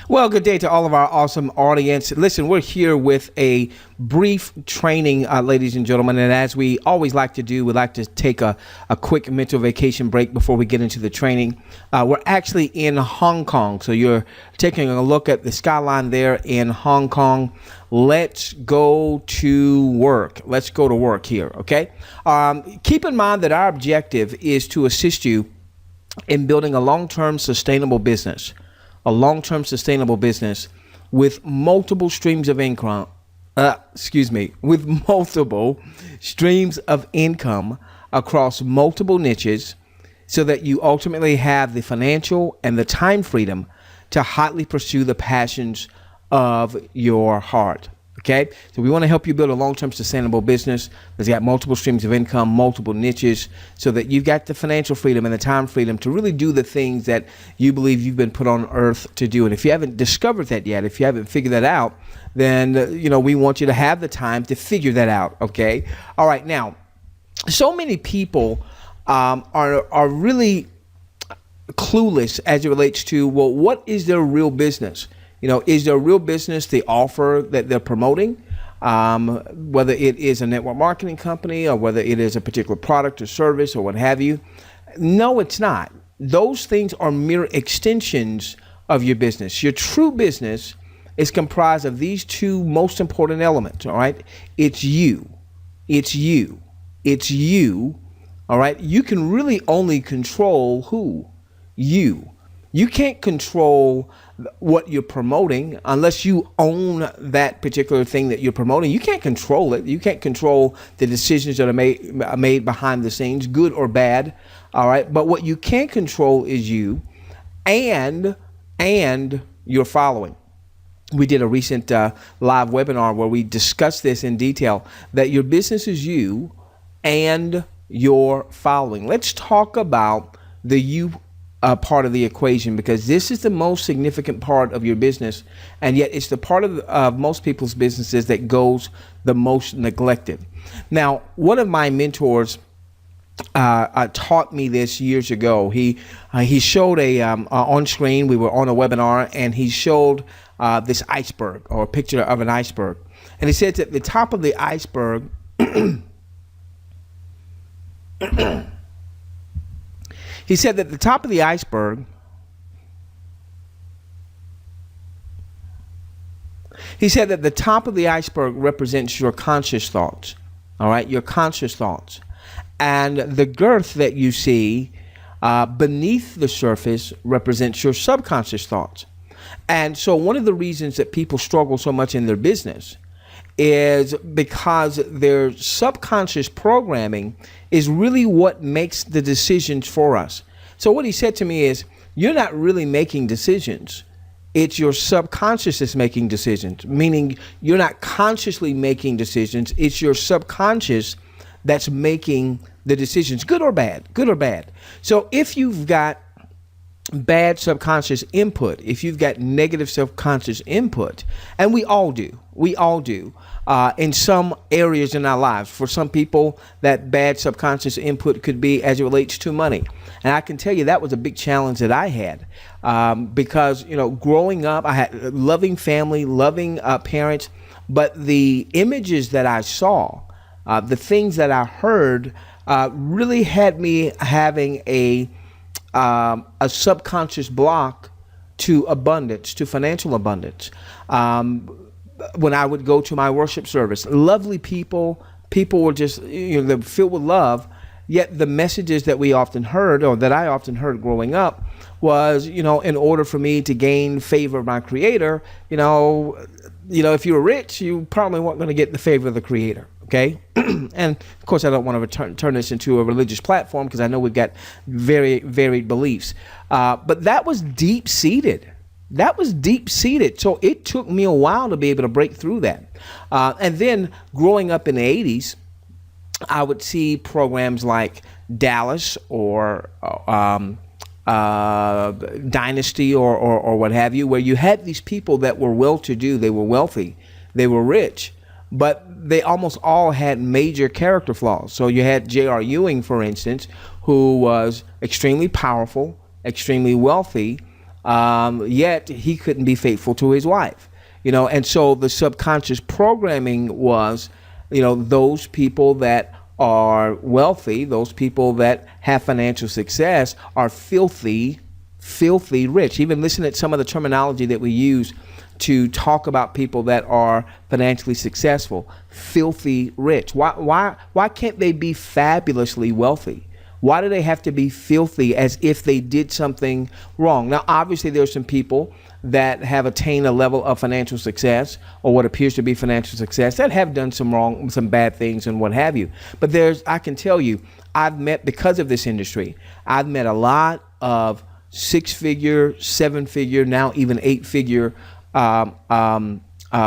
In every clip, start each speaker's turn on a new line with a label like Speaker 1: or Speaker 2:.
Speaker 1: Well, good day to all of our awesome audience. Listen, we're here with a brief training, ladies and gentlemen. And as we always like to do, we like to take a quick mental vacation break before we get into the training. We're actually in Hong Kong. So you're taking a look at the skyline there in Hong Kong. Let's go to work. Let's go to work here, okay? Keep in mind that our objective is to assist you in building a long-term sustainable business. A long-term sustainable business with multiple streams of income, with multiple streams of income across multiple niches so that you ultimately have the financial and the time freedom to hotly pursue the passions of your heart. Okay, so we want to help you build a long-term sustainable business that's got multiple streams of income, multiple niches, so that you've got the financial freedom and the time freedom to really do the things that you believe you've been put on earth to do. And if you haven't discovered that yet, if you haven't figured that out, then we want you to have the time to figure that out. Okay, all right. Now, so many people are really clueless as it relates to, well, what is their real business? Is there a real business, the offer that they're promoting, whether it is a network marketing company or whether it is a particular product or service or what have you? No, it's not. Those things are mere extensions of your business. Your true business is comprised of these two most important elements, all right? It's you. It's you. It's you, all right? You can really only control who? You. You can't control what you're promoting unless you own that particular thing that you're promoting. You can't control it. You can't control the decisions that are made behind the scenes, good or bad. All right. But what you can control is you and your following. We did a recent live webinar where we discussed this in detail, that your business is you and your following. Let's talk about the you part of the equation, because this is the most significant part of your business, and yet it's the part of most people's businesses that goes the most neglected. Now, one of my mentors taught me this years ago. He showed on screen. We were on a webinar, and he showed this iceberg, or a picture of an iceberg, and he said that the top of the iceberg He said that the top of the iceberg, represents your conscious thoughts, all right, your conscious thoughts. And the girth that you see beneath the surface represents your subconscious thoughts. And so one of the reasons that people struggle so much in their business is because their subconscious programming is really what makes the decisions for us. So what he said to me is, you're not really making decisions. It's your subconscious that's making decisions, meaning you're not consciously making decisions. It's your subconscious that's making the decisions, good or bad, good or bad. So if you've got bad subconscious input, if you've got negative subconscious input, and we all do in some areas in our lives. For some people, that bad subconscious input could be as it relates to money. And I can tell you that was a big challenge that I had because, growing up, I had a loving family, loving parents, but the images that I saw, the things that I heard really had me having a subconscious block to abundance, to financial abundance. When I would go to my worship service, lovely people were just, they're filled with love. Yet the messages that we often heard, or that I often heard growing up, was, in order for me to gain favor of my Creator, if you were rich, you probably weren't going to get the favor of the Creator. Okay. And of course, I don't want to turn this into a religious platform, because I know we've got very varied beliefs. But that was deep seated. So it took me a while to be able to break through that. And then growing up in the 80s, I would see programs like Dallas or Dynasty or what have you, where you had these people that were well-to-do, they were wealthy, they were rich, but they almost all had major character flaws. So you had J.R. Ewing, for instance, who was extremely powerful, extremely wealthy, yet he couldn't be faithful to his wife. And so the subconscious programming was, those people that are wealthy, those people that have financial success are filthy rich. Even listen at some of the terminology that we use to talk about people that are financially successful. Filthy rich. Why can't they be fabulously wealthy? Why do they have to be filthy as if they did something wrong? Now, obviously, there are some people that have attained a level of financial success, or what appears to be financial success, that have done some bad things and what have you. But I can tell you, because of this industry, I've met a lot of 6-figure, 7-figure, now even 8-figure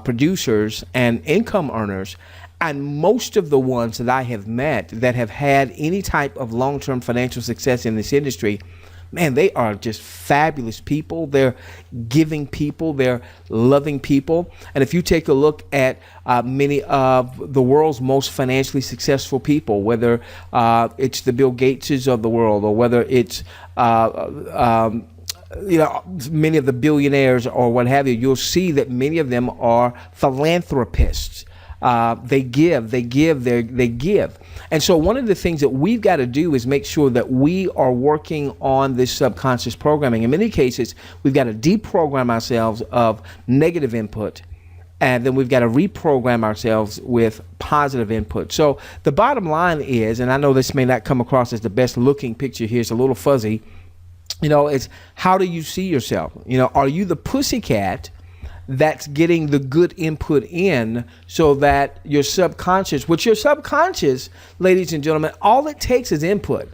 Speaker 1: producers and income earners. And most of the ones that I have met that have had any type of long-term financial success in this industry, man, they are just fabulous people. They're giving people. They're loving people. And if you take a look at many of the world's most financially successful people, whether it's the Bill Gateses of the world, or whether it's many of the billionaires or what have you, you'll see that many of them are philanthropists. They give. And so one of the things that we've got to do is make sure that we are working on this subconscious programming. In many cases, we've got to deprogram ourselves of negative input, and then we've got to reprogram ourselves with positive input. So the bottom line is, and I know this may not come across as the best looking picture here, it's a little fuzzy, it's how do you see yourself? Are you the pussycat that's getting the good input in, so that your subconscious, ladies and gentlemen, all it takes is input.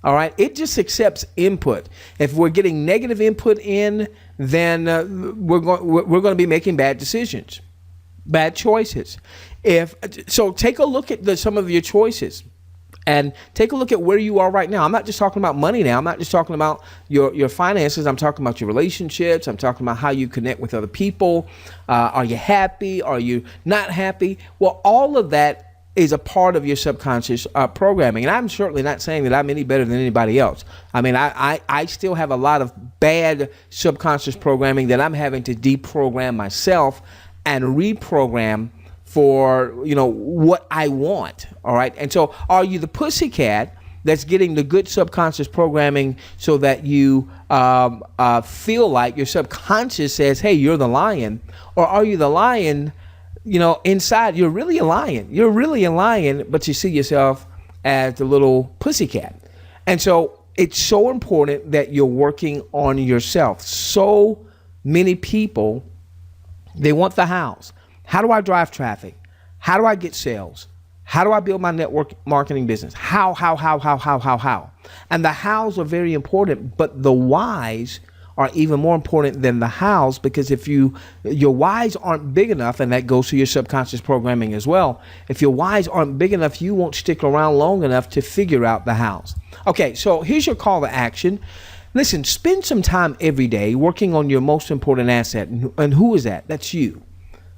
Speaker 1: All right. It just accepts input. If we're getting negative input in, then we're going to be making bad decisions, bad choices. So take a look at some of your choices. And take a look at where you are right now. I'm not just talking about money now. I'm not just talking about your finances. I'm talking about your relationships. I'm talking about how you connect with other people. Are you happy? Are you not happy? Well, all of that is a part of your subconscious programming. And I'm certainly not saying that I'm any better than anybody else. I mean, I still have a lot of bad subconscious programming that I'm having to deprogram myself and reprogram for what I want. All right. And so are you the pussycat that's getting the good subconscious programming so that you feel like your subconscious says, hey, you're the lion? Or are you the lion, inside you're really a lion, but you see yourself as the little pussycat? And so it's so important that you're working on yourself. So many people, they want the house. How do I drive traffic? How do I get sales? How do I build my network marketing business? How? And the hows are very important, but the whys are even more important than the hows, because if your whys aren't big enough, and that goes to your subconscious programming as well, if your whys aren't big enough, you won't stick around long enough to figure out the hows. Okay, so here's your call to action. Listen, spend some time every day working on your most important asset. And who is that? That's you.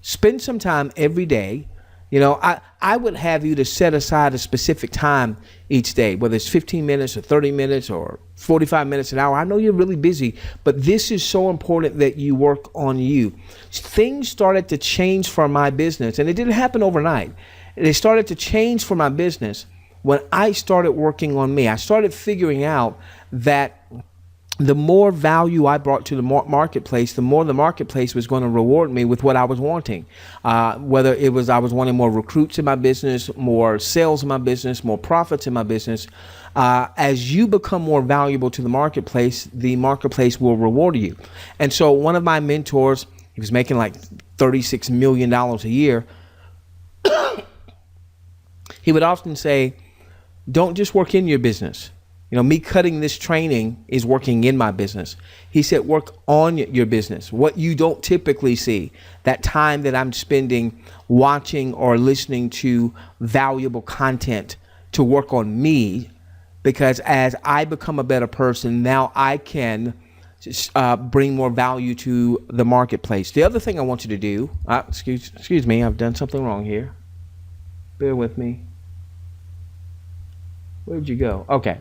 Speaker 1: Spend some time every day. I would have you to set aside a specific time each day, whether it's 15 minutes or 30 minutes or 45 minutes, an hour. I know you're really busy, but this is so important that you work on you. Things started to change for my business, and it didn't happen overnight. They started to change for my business when I started working on me. I started figuring out that the more value I brought to the marketplace, the more the marketplace was going to reward me with what I was wanting. Whether it was I was wanting more recruits in my business, more sales in my business, more profits in my business. As you become more valuable to the marketplace will reward you. And so one of my mentors, he was making like $36 million a year. He would often say, don't just work in your business. Me cutting this training is working in my business. He said, work on your business. What you don't typically see, that time that I'm spending watching or listening to valuable content to work on me, because as I become a better person, now I can bring more value to the marketplace. The other thing I want you to do, excuse me, I've done something wrong here. Bear with me. Where'd you go? Okay.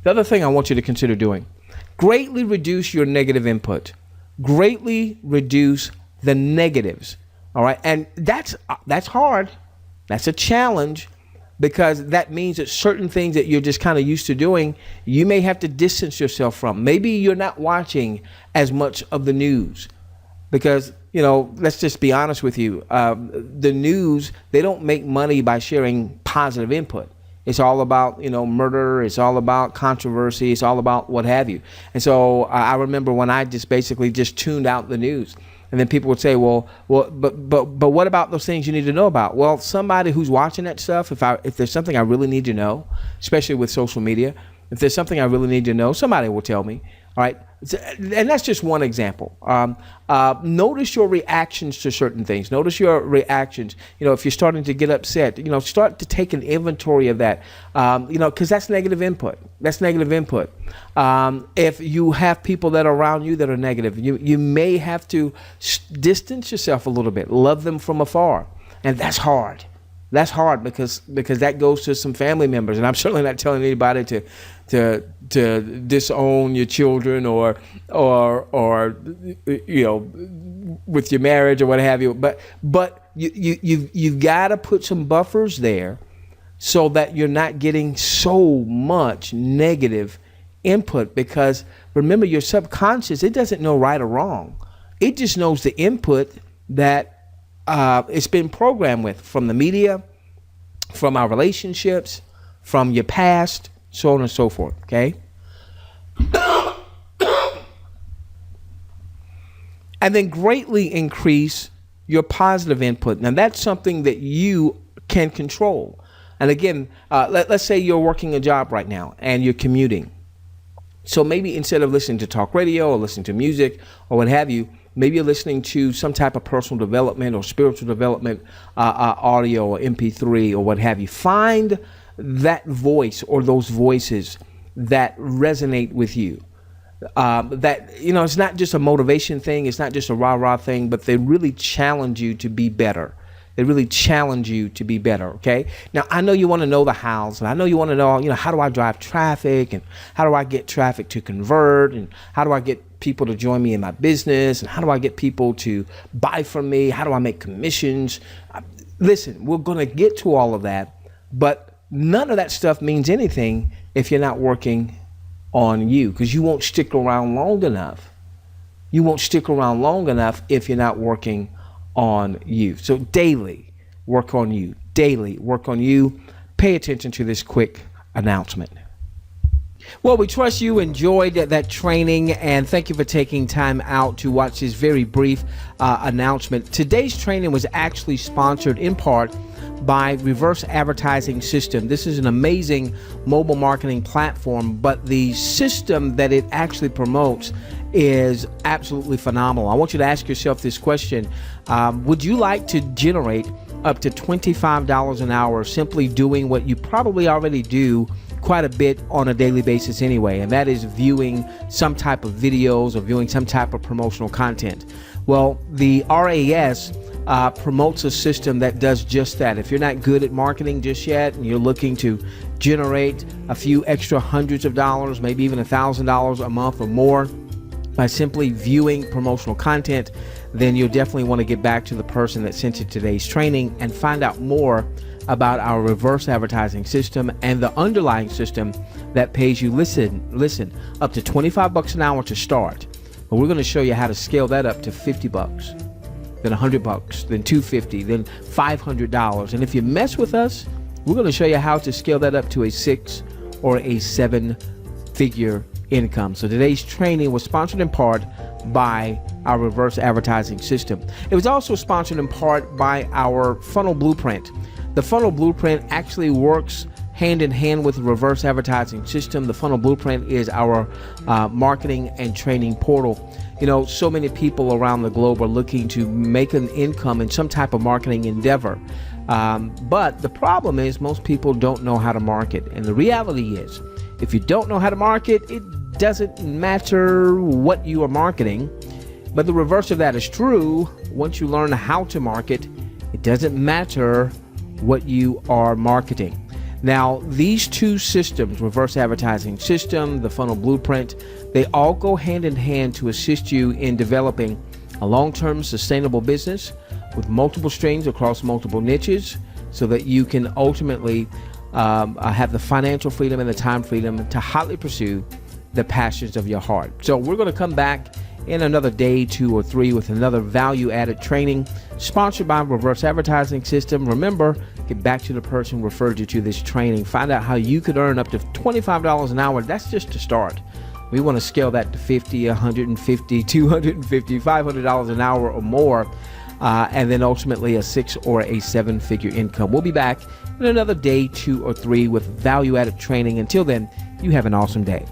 Speaker 1: The other thing I want you to consider doing, Greatly reduce your negative input. Greatly reduce the negatives. All right. And that's hard. That's a challenge, because that means that certain things that you're just kind of used to doing, you may have to distance yourself from. Maybe you're not watching as much of the news because, let's just be honest with you. The news, they don't make money by sharing positive input. It's all about, murder. It's all about controversy. It's all about what have you. And so I remember when I just basically just tuned out the news. And then people would say, well, but what about those things you need to know about? Well, somebody who's watching that stuff, if there's something I really need to know, especially with social media, if there's something I really need to know, somebody will tell me. All right. And that's just one example. Notice your reactions to certain things. Notice your reactions. If you're starting to get upset, start to take an inventory of that, because that's negative input. That's negative input. If you have people that are around you that are negative, you may have to distance yourself a little bit, love them from afar. And that's hard. That's hard because that goes to some family members. And I'm certainly not telling anybody to disown your children or with your marriage or what have you. But you've got to put some buffers there so that you're not getting so much negative input, because remember, your subconscious, it doesn't know right or wrong. It just knows the input that it's been programmed with from the media, from our relationships, from your past, so on and so forth. Okay. And then greatly increase your positive input. Now that's something that you can control. And again, let's say you're working a job right now and you're commuting. So maybe instead of listening to talk radio or listening to music or what have you, maybe you're listening to some type of personal development or spiritual development audio or MP3 or what have you. Find that voice or those voices that resonate with you. It's not just a motivation thing. It's not just a rah-rah thing, but they really challenge you to be better. They really challenge you to be better, okay? Now, I know you want to know the hows, and I know you want to know, how do I drive traffic, and how do I get traffic to convert, and how do I get people to join me in my business, and how do I get people to buy from me? How do I make commissions? Listen, we're going to get to all of that, but none of that stuff means anything if you're not working on you, because you won't stick around long enough. You won't stick around long enough if you're not working on you. So daily work on you. Daily work on you. Pay attention to this quick announcement. Well, we trust you enjoyed that training, and thank you for taking time out to watch this very brief announcement. Today's training was actually sponsored in part by Reverse Advertising System. This is an amazing mobile marketing platform, but the system that it actually promotes is absolutely phenomenal. I want you to ask yourself this question. Would you like to generate up to $25 an hour simply doing what you probably already do quite a bit on a daily basis anyway, and that is viewing some type of videos or viewing some type of promotional content? Well, the RAS promotes a system that does just that. If you're not good at marketing just yet and you're looking to generate a few extra hundreds of dollars, maybe even $1,000 a month or more by simply viewing promotional content, then you'll definitely want to get back to the person that sent you today's training and find out more about our reverse advertising system and the underlying system that pays you, listen, up to $25 an hour to start. But we're going to show you how to scale that up to $50, then $100, then $250, then $500. And if you mess with us, we're going to show you how to scale that up to a 6 or a 7-figure income. So today's training was sponsored in part by our reverse advertising system. It was also sponsored in part by our funnel blueprint. The funnel blueprint actually works hand in hand with the reverse advertising system. The funnel blueprint is our marketing and training portal. So many people around the globe are looking to make an income in some type of marketing endeavor. But the problem is most people don't know how to market. And the reality is, if you don't know how to market, it doesn't matter what you are marketing. But the reverse of that is true. Once you learn how to market, it doesn't matter what you are marketing. Now, these two systems, reverse advertising system, the funnel blueprint, they all go hand in hand to assist you in developing a long-term sustainable business with multiple streams across multiple niches so that you can ultimately have the financial freedom and the time freedom to hotly pursue the passions of your heart. So we're going to come back in another day, 2 or 3 with another value-added training sponsored by Reverse Advertising System. Remember, get back to the person who referred you to this training. Find out how you could earn up to $25 an hour. That's just to start. We want to scale that to $50, $150, $250, $500 an hour or more, and then ultimately a 6 or a 7-figure income. We'll be back in another day, 2 or 3 with value-added training. Until then, you have an awesome day.